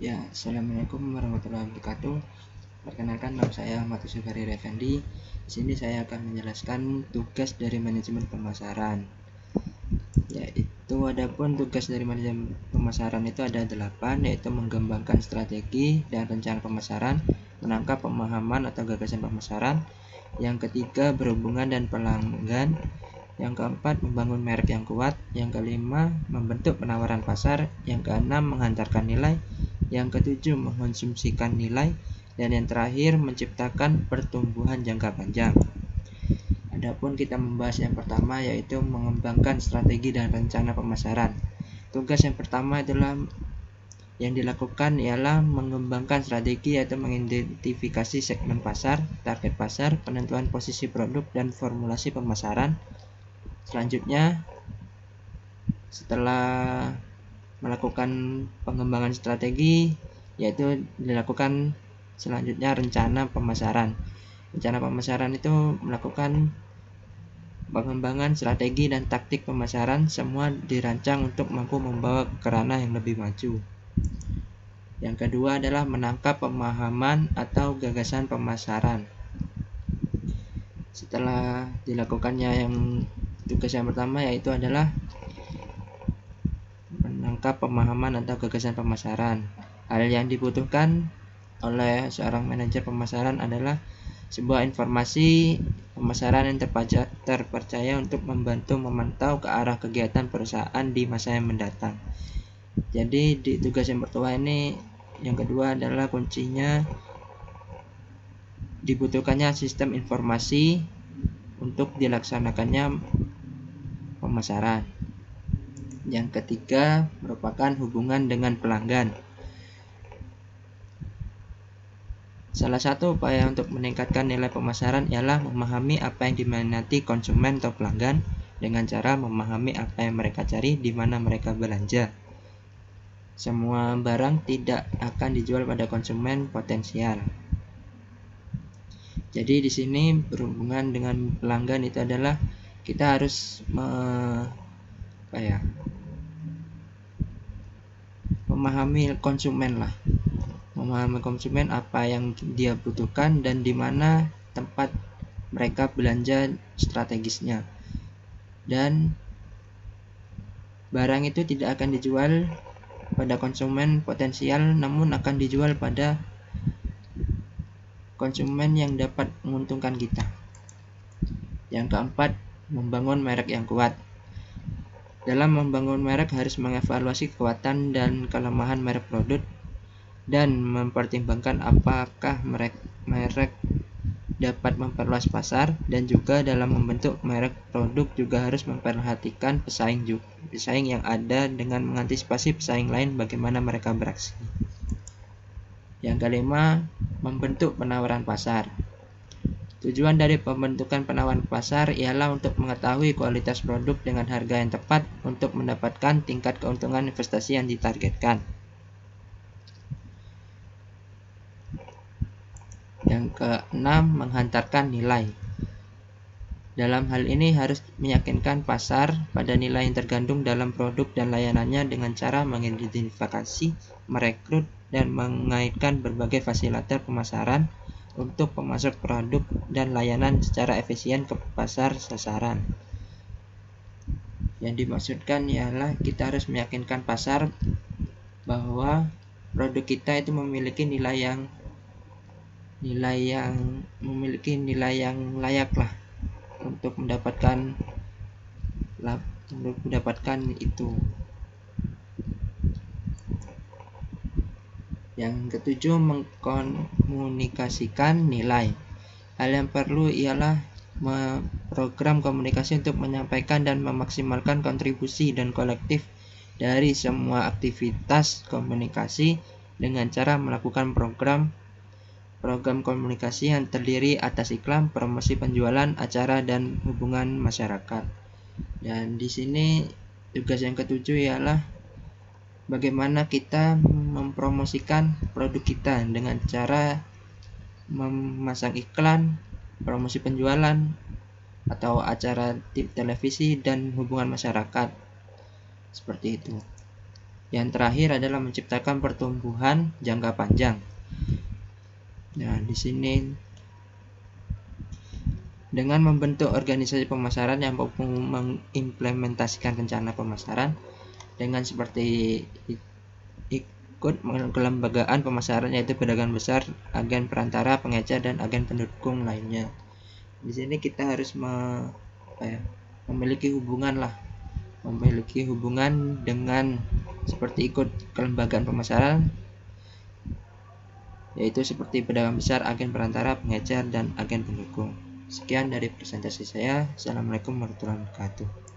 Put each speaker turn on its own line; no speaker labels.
Ya, assalamualaikum warahmatullahi wabarakatuh. Perkenalkan, nama saya Ahmad Yusufari Effendi. Di sini saya akan menjelaskan tugas dari manajemen pemasaran. Yaitu adapun tugas dari manajemen pemasaran itu ada 8, yaitu mengembangkan strategi dan rencana pemasaran, menangkap pemahaman atau gagasan pemasaran. Yang ketiga, berhubungan dan pelanggan. Yang keempat, membangun merek yang kuat. Yang kelima, membentuk penawaran pasar. Yang keenam, menghantarkan nilai. Yang ketujuh, mengkonsumsikan nilai. Dan yang terakhir, menciptakan pertumbuhan jangka panjang. Adapun kita membahas yang pertama, yaitu mengembangkan strategi dan rencana pemasaran. Tugas yang pertama adalah yang dilakukan ialah mengembangkan strategi, yaitu mengidentifikasi segmen pasar, target pasar, penentuan posisi produk, dan formulasi pemasaran. Selanjutnya, setelah melakukan pengembangan strategi, yaitu dilakukan selanjutnya rencana pemasaran. Rencana pemasaran itu melakukan pengembangan strategi dan taktik pemasaran, semua dirancang untuk mampu membawa ke ranah yang lebih maju. Yang kedua adalah menangkap pemahaman atau gagasan pemasaran. Setelah dilakukannya yang tugas yang pertama, yaitu adalah menangkap pemahaman atau gagasan pemasaran. Hal yang dibutuhkan oleh seorang manajer pemasaran adalah sebuah informasi pemasaran yang terpercaya untuk membantu memantau ke arah kegiatan perusahaan di masa yang mendatang. Jadi di tugas yang pertama ini, yang kedua adalah kuncinya dibutuhkannya sistem informasi untuk dilaksanakannya pemasaran. Yang ketiga merupakan hubungan dengan pelanggan. Salah satu upaya untuk meningkatkan nilai pemasaran ialah memahami apa yang diminati konsumen atau pelanggan dengan cara memahami apa yang mereka cari, di mana mereka belanja. Semua barang tidak akan dijual pada konsumen potensial. Jadi di sini berhubungan dengan pelanggan itu adalah kita harus memahami konsumen lah. Memahami konsumen apa yang dia butuhkan dan di mana tempat mereka belanja strategisnya. Dan barang itu tidak akan dijual pada konsumen potensial, namun akan dijual pada konsumen yang dapat menguntungkan kita. Yang keempat, membangun merek yang kuat. Dalam membangun merek harus mengevaluasi kekuatan dan kelemahan merek produk dan mempertimbangkan apakah merek dapat memperluas pasar, dan juga dalam membentuk merek produk juga harus memperhatikan pesaing yang ada dengan mengantisipasi pesaing lain bagaimana mereka beraksi. Yang kelima, membentuk penawaran pasar. Tujuan dari pembentukan penawaran pasar ialah untuk mengetahui kualitas produk dengan harga yang tepat untuk mendapatkan tingkat keuntungan investasi yang ditargetkan. Yang keenam, menghantarkan nilai. Dalam hal ini harus meyakinkan pasar pada nilai yang tergandung dalam produk dan layanannya dengan cara mengidentifikasi, merekrut, dan mengaitkan berbagai fasilitator pemasaran untuk pemasok produk dan layanan secara efisien ke pasar sasaran. Yang dimaksudkan ialah kita harus meyakinkan pasar bahwa produk kita itu memiliki nilai yang layak lah untuk mendapatkan itu. Yang ketujuh, mengkomunikasikan nilai. Hal yang perlu ialah program komunikasi untuk menyampaikan dan memaksimalkan kontribusi dan kolektif dari semua aktivitas komunikasi dengan cara melakukan program komunikasi yang terdiri atas iklan, promosi penjualan, acara, dan hubungan masyarakat. Dan di sini tugas yang ketujuh ialah bagaimana kita mempromosikan produk kita dengan cara memasang iklan, promosi penjualan, atau acara televisi dan hubungan masyarakat. Seperti itu. Yang terakhir adalah menciptakan pertumbuhan jangka panjang. Nah, di sini dengan membentuk organisasi pemasaran yang mampu mengimplementasikan rencana pemasaran dengan seperti ikut kelembagaan pemasaran, yaitu pedagang besar, agen perantara, pengecer, dan agen pendukung lainnya. Di sini kita harus memiliki hubungan dengan seperti ikut kelembagaan pemasaran, yaitu seperti pedagang besar, agen perantara, pengecer, dan agen pendukung. Sekian dari presentasi saya. Assalamualaikum warahmatullahi wabarakatuh.